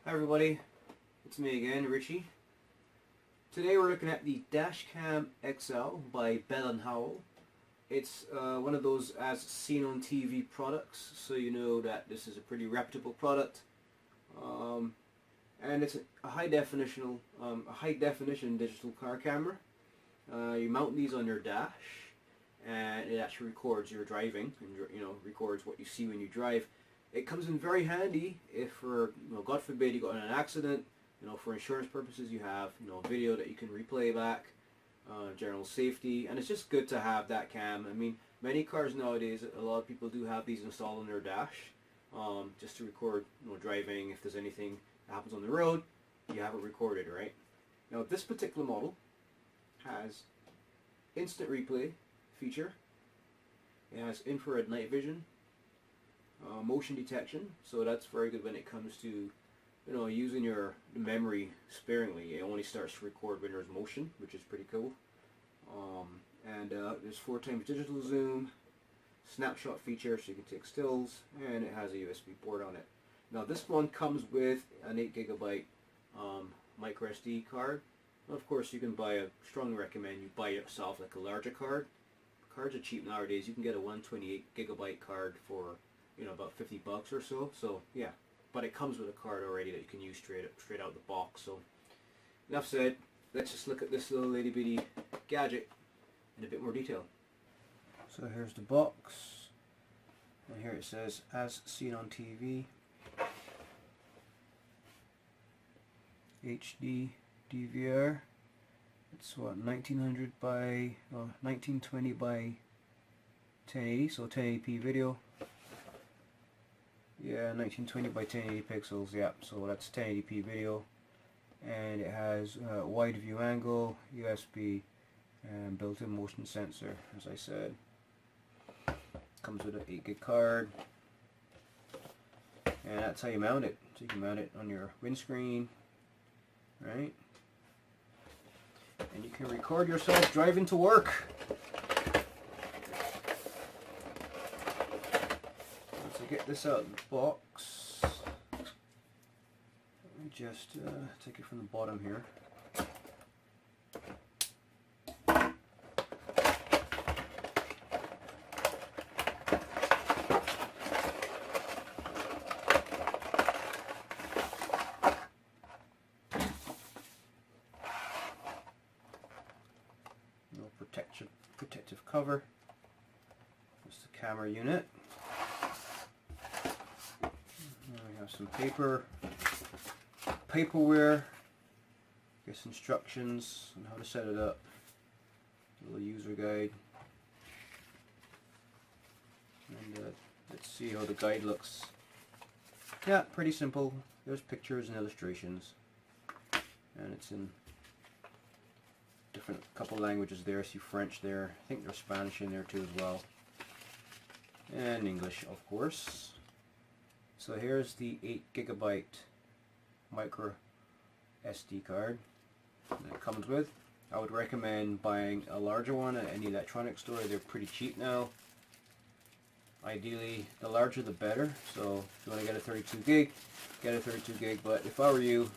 Hi everybody, it's me again, Richie. Today we're looking at the Dash Cam XL by Bell Howell. It's one of those as seen on TV products, so you know that this is a pretty reputable product. And it's a high definition digital car camera. You mount these on your dash, and it actually records your driving, and records what you see when you drive. It comes in very handy if, for God forbid, you got in an accident. For insurance purposes, you have video that you can replay back, general safety, and it's just good to have that cam. I mean, many cars nowadays, a lot of people do have these installed on their dash, just to record driving. If there's anything that happens on the road, you have it recorded, right? Now, this particular model has instant replay feature. It has infrared night vision. Motion detection, so that's very good when it comes to using your memory sparingly. It only starts to record when there's motion, which is pretty cool. And there's 4x digital zoom, snapshot feature, so you can take stills, and it has a USB port on it. Now this one comes with an 8GB microSD card. Of course, you can strongly recommend you buy yourself like a larger card. Cards are cheap nowadays. You can get a 128GB card for about $50 or so. So yeah, but it comes with a card already that you can use straight out the box. So enough said. Let's just look at this little itty bitty gadget in a bit more detail. So here's the box, and here it says as seen on TV, HD DVR. It's what, 1900 by 1920 by 1080, so 1080p video. Yeah, 1920 by 1080 pixels, yeah, so that's 1080p video. And it has wide view angle, USB, and built-in motion sensor, as I said. Comes with an 8GB card. And that's how you mount it. So you can mount it on your windscreen, right? And you can record yourself driving to work. Get this out of the box. Let me just take it from the bottom here. No protective cover. Just the camera unit. Some paperware, guess instructions on how to set it up, a little user guide, and let's see how the guide looks. Yeah, pretty simple. There's pictures and illustrations, and it's in different couple languages there. I see French there. I think there's Spanish in there too as well, and English, of course. So here's the 8GB micro SD card that it comes with. I would recommend buying a larger one at any electronics store. They're pretty cheap now. Ideally, the larger the better. So if you want to get a 32GB, get a 32GB. But if I were you,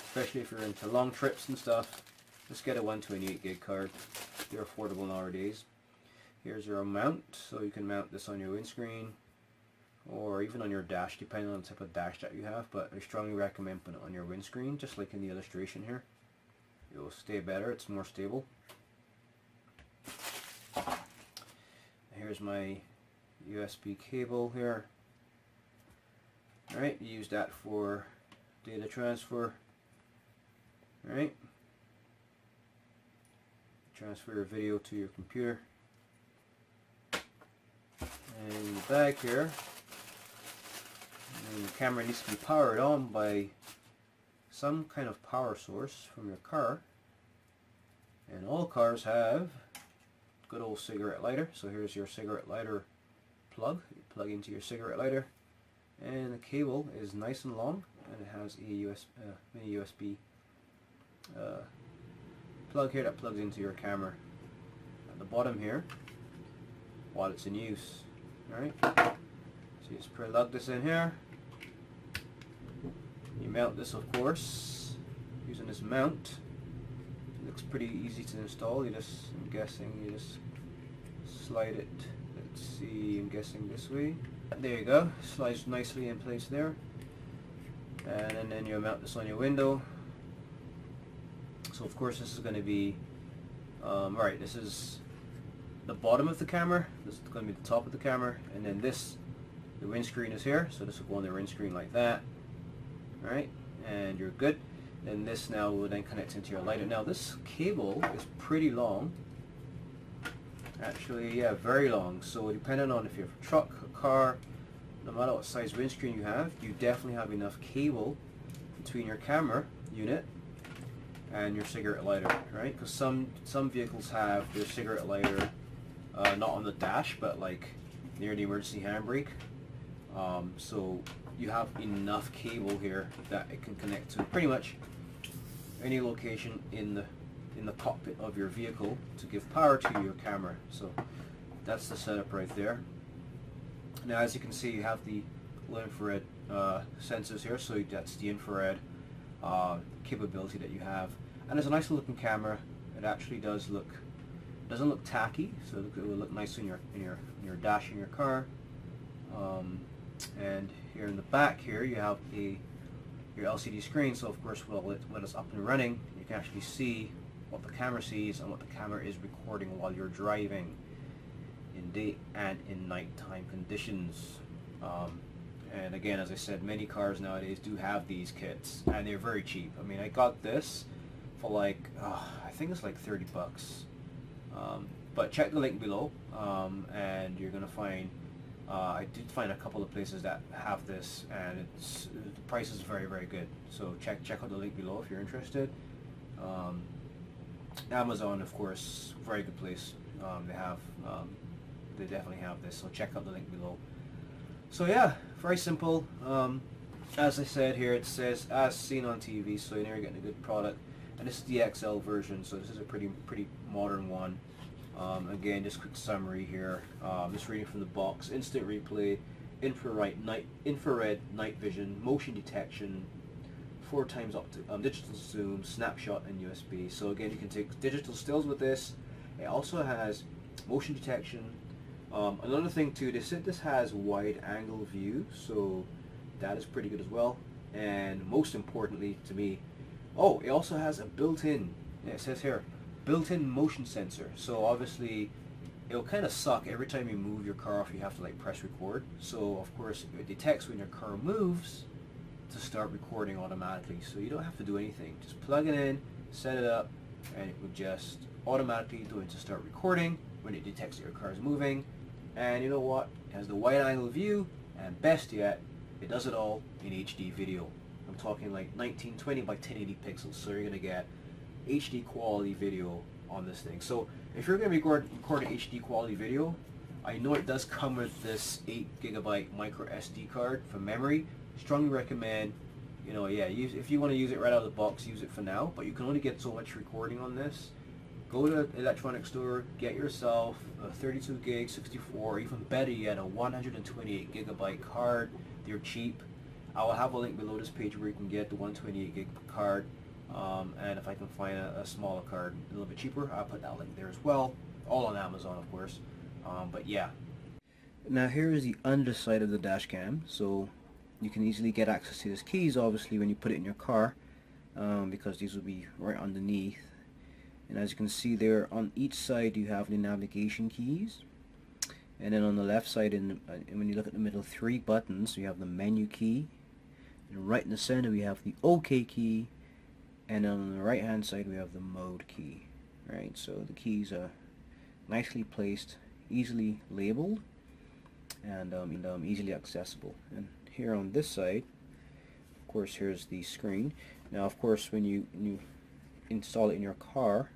especially if you're into long trips and stuff, just get a 128GB card. They're affordable nowadays. Here's your mount, so you can mount this on your windscreen, or even on your dash, depending on the type of dash that you have, but I strongly recommend putting it on your windscreen, just like in the illustration here. It will stay better, it's more stable. Here's my USB cable here. Alright, you use that for data transfer. Alright. Transfer your video to your computer. And the back here, and the camera needs to be powered on by some kind of power source from your car, and all cars have good old cigarette lighter. So here's your cigarette lighter plug. You plug into your cigarette lighter, and the cable is nice and long, and it has a mini USB plug here that plugs into your camera at the bottom here while it's in use. Alright, so you just plug this in here. You mount this, of course, using this mount. It looks pretty easy to install. I'm guessing you just slide it. Let's see, I'm guessing this way. There you go. Slides nicely in place there. And then you mount this on your window. So of course this is going to be right, this is the bottom of the camera, this is going to be the top of the camera, and then the windscreen is here, so this will go on the windscreen like that. Alright, and you're good. Then this now will then connect into your lighter. Now this cable is pretty long. Actually, yeah, very long. So depending on if you have a truck, a car, no matter what size windscreen you have, you definitely have enough cable between your camera unit and your cigarette lighter, right? Because some vehicles have their cigarette lighter not on the dash, but like near the emergency handbrake. So you have enough cable here that it can connect to pretty much any location in the cockpit of your vehicle to give power to your camera. So that's the setup right there. Now, as you can see, you have the low infrared sensors here, so that's the infrared capability that you have. And it's a nice looking camera. It actually doesn't look tacky, so it will look nice in your dash in your car. And here in the back here you have your LCD screen, so of course when it's up and running you can actually see what the camera sees and what the camera is recording while you're driving in day and in nighttime conditions. And again, as I said, many cars nowadays do have these kits, and they're very cheap. I mean, I got this for like I think it's like 30 bucks. But check the link below, and you're gonna find I did find a couple of places that have this, and the price is very, very good. So check out the link below if you're interested. Amazon, of course, very good place. They definitely have this, so check out the link below. So yeah, very simple. As I said here, it says as seen on TV, so you're getting a good product. And this is the XL version, so this is a pretty modern one. Again, just quick summary here. Just reading from the box: instant replay, infrared night vision, motion detection, 4x digital zoom, snapshot, and USB. So again, you can take digital stills with this. It also has motion detection. Another thing too, they said this has wide angle view, so that is pretty good as well. And most importantly to me, it also has a built-in, it says here, built-in motion sensor. So obviously it'll kind of suck every time you move your car off, you have to like press record. So of course it detects when your car moves to start recording automatically, so you don't have to do anything. Just plug it in, set it up, and it would just automatically do it to start recording when it detects that your car is moving. And you know what? It has the wide angle view, and best yet, it does it all in HD video. I'm talking like 1920 by 1080 pixels, so you're gonna get HD quality video on this thing. So if you're gonna be recording HD quality video, I know it does come with this 8GB microSD card for memory. Strongly recommend, if you want to use it right out of the box, use it for now, but you can only get so much recording on this. Go to an electronics store, get yourself a 32 gig, 64, or even better yet, a 128GB card. They're cheap. I will have a link below this page where you can get the 128 gig card, and if I can find a smaller card a little bit cheaper, I'll put that link there as well. All on Amazon, of course. But yeah. Now here is the underside of the dash cam, so you can easily get access to these keys, obviously, when you put it in your car, because these will be right underneath. And as you can see there, on each side you have the navigation keys, and then on the left side, when you look at the middle, 3 buttons. You have the menu key, and right in the center we have the OK key, and then on the right hand side we have the mode key. Right, so the keys are nicely placed, easily labeled, and easily accessible. And here on this side, of course, here's the screen. Now of course, when you install it in your car,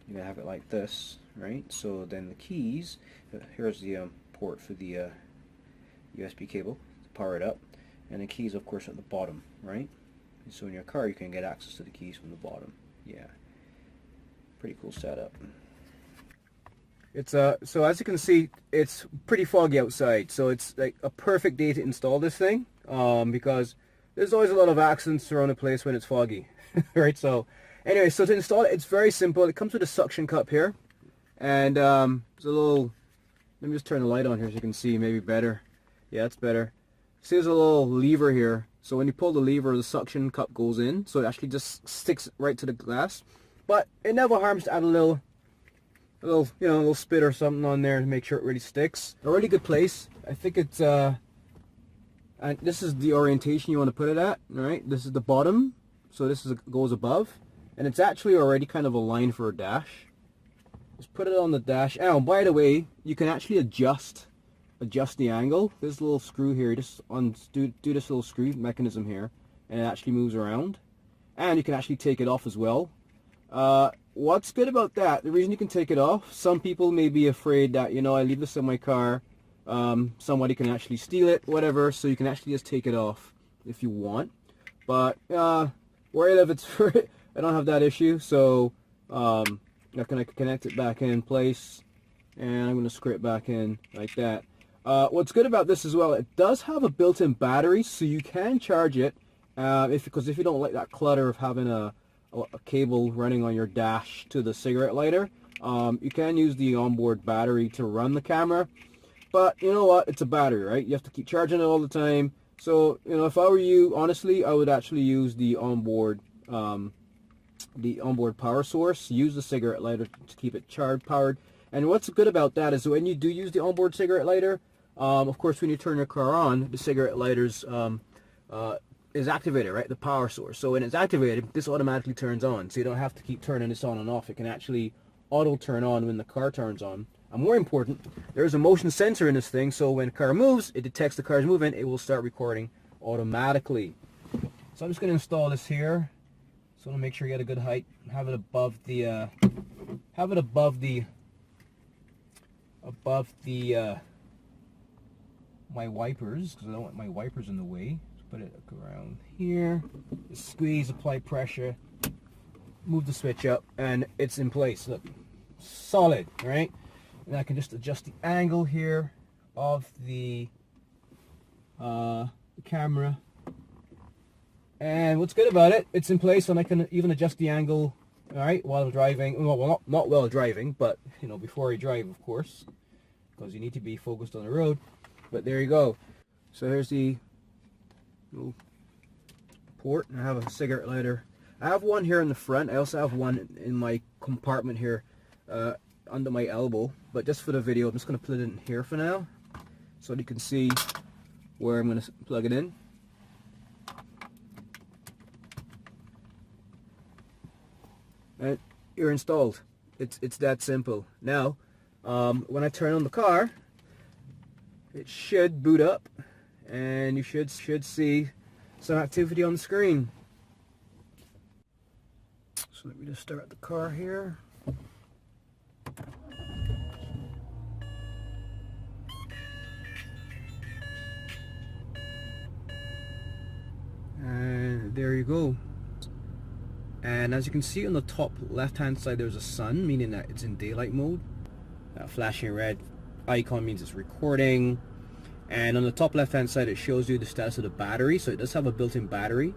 you're gonna have it like this, right? So then the keys, here's the port for the USB cable to power it up, and the keys, of course, at the bottom, right? And so in your car you can get access to the keys from the bottom. Yeah, pretty cool setup. It's so as you can see, it's pretty foggy outside, so it's like a perfect day to install this thing, because there's always a lot of accidents around the place when it's foggy, right? So anyway, so to install it, it's very simple. It comes with a suction cup here, and there's a little, let me just turn the light on here so you can see maybe better. Yeah, it's better. See, there's a little lever here. So when you pull the lever, the suction cup goes in, so it actually just sticks right to the glass. But it never harms to add a little, you know, a little spit or something on there to make sure it really sticks. A really good place. I think it's and this is the orientation you want to put it at. All right, this is the bottom, so this goes above, and it's actually already kind of aligned for a dash. Just put it on the dash. Oh, by the way, you can actually adjust the angle. There's a little screw here. You just do this little screw mechanism here, and it actually moves around. And you can actually take it off as well. What's good about that? The reason you can take it off, some people may be afraid that, you know, I leave this in my car, somebody can actually steal it, whatever. So you can actually just take it off if you want. But where I live, it's I don't have that issue. So I'm gonna connect it back in place, and I'm gonna screw it back in like that. What's good about this as well, it does have a built-in battery, so you can charge it because if you don't like that clutter of having a cable running on your dash to the cigarette lighter, you can use the onboard battery to run the camera. But you know what, it's a battery, right? You have to keep charging it all the time. So, you know, if I were you, honestly, I would actually use the onboard power source. Use the cigarette lighter to keep it powered. And what's good about that is when you do use the onboard cigarette lighter, of course, when you turn your car on, the cigarette lighters is activated, right? The power source. So when it's activated, this automatically turns on. So you don't have to keep turning this on and off. It can actually auto turn on when the car turns on. And more important, there's a motion sensor in this thing. So when the car moves, it detects the car's movement. It will start recording automatically. So I'm just going to install this here. So I'm going to make sure you get a good height. Have it above the my wipers, because I don't want my wipers in the way. Just put it around here, just squeeze, apply pressure, move the switch up, and it's in place. Look, solid, right? And I can just adjust the angle here of the camera. And what's good about it, it's in place, and I can even adjust the angle, all right, while driving. Well, not while driving, but you know, before I drive, of course, because you need to be focused on the road. But there you go. So here's the little port. I have a cigarette lighter. I have one here in the front. I also have one in my compartment here under my elbow. But just for the video, I'm just going to put it in here for now, so you can see where I'm going to plug it in. And you're installed. It's that simple. Now, when I turn on the car, it should boot up, and you should see some activity on the screen. So let me just start the car here. And there you go. And as you can see on the top left hand side, there's a sun, meaning that it's in daylight mode. That flashing red icon means it's recording. And on the top left hand side, it shows you the status of the battery. So it does have a built-in battery.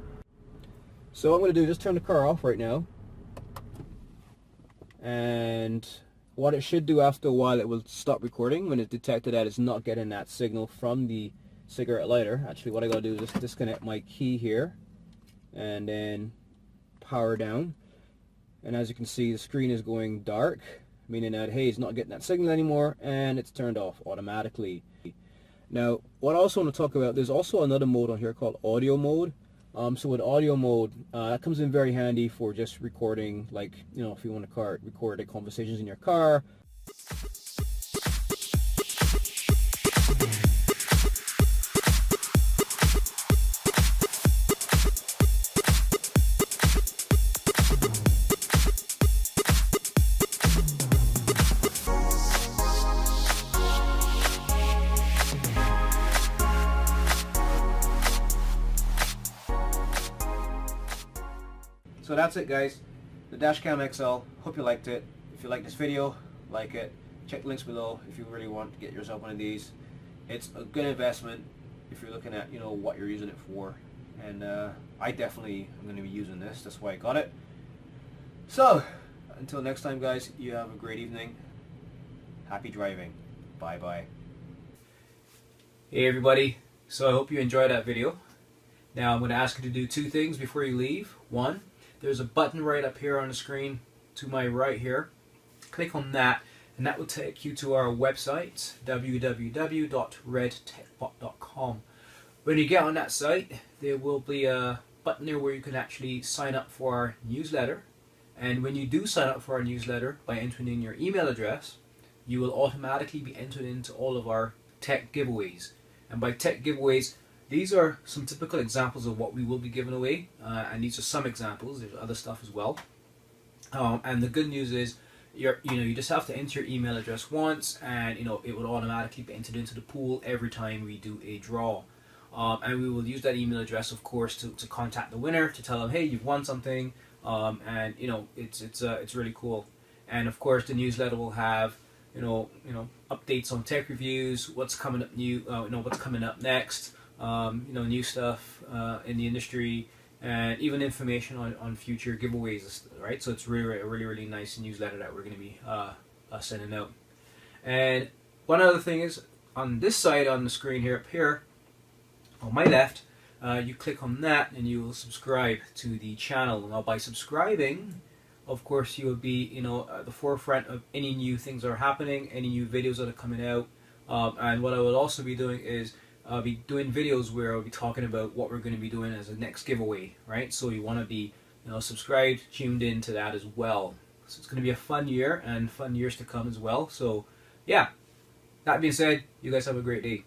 So what I'm going to do is just turn the car off right now. And what it should do after a while, it will stop recording when it detected that it's not getting that signal from the cigarette lighter. Actually, what I got to do is just disconnect my key here and then power down. And as you can see, the screen is going dark, meaning that, hey, it's not getting that signal anymore, and it's turned off automatically. Now, what I also want to talk about, there's also another mode on here called audio mode. So with audio mode, that comes in very handy for just recording, like, you know, if you want to record the conversations in your car. So that's it, guys. The Dashcam XL. Hope you liked it. If you like this video, like it. Check the links below if you really want to get yourself one of these. It's a good investment if you're looking at, you know, what you're using it for. and I definitely am going to be using this. That's why I got it. So until next time, guys, you have a great evening. Happy driving. Bye bye. Hey everybody, so I hope you enjoyed that video. Now I'm going to ask you to do two things before you leave. One, there's a button right up here on the screen to my right here. Click on that and that will take you to our website, www.redtechbot.com. When you get on that site, there will be a button there where you can actually sign up for our newsletter. And when you do sign up for our newsletter by entering in your email address, you will automatically be entered into all of our tech giveaways. And by tech giveaways, these are some typical examples of what we will be giving away, and these are some examples. There's other stuff as well. And the good news is, you just have to enter your email address once, and it will automatically be entered into the pool every time we do a draw. And we will use that email address, of course, to contact the winner to tell them, hey, you've won something, and it's really cool. And of course, the newsletter will have updates on tech reviews, what's coming up new, what's coming up next, new stuff in the industry, and even information on future giveaways, right? So it's really nice newsletter that we're going to be sending out. And one other thing is, on this side on the screen here, up here on my left, you click on that and you will subscribe to the channel. Now by subscribing, of course, you will be at the forefront of any new things that are happening, any new videos that are coming out. And what I will also be doing is I'll be doing videos where I'll be talking about what we're going to be doing as a next giveaway, right? So you want to be subscribed, tuned in to that as well. So it's going to be a fun year and fun years to come as well. So yeah, that being said, you guys have a great day.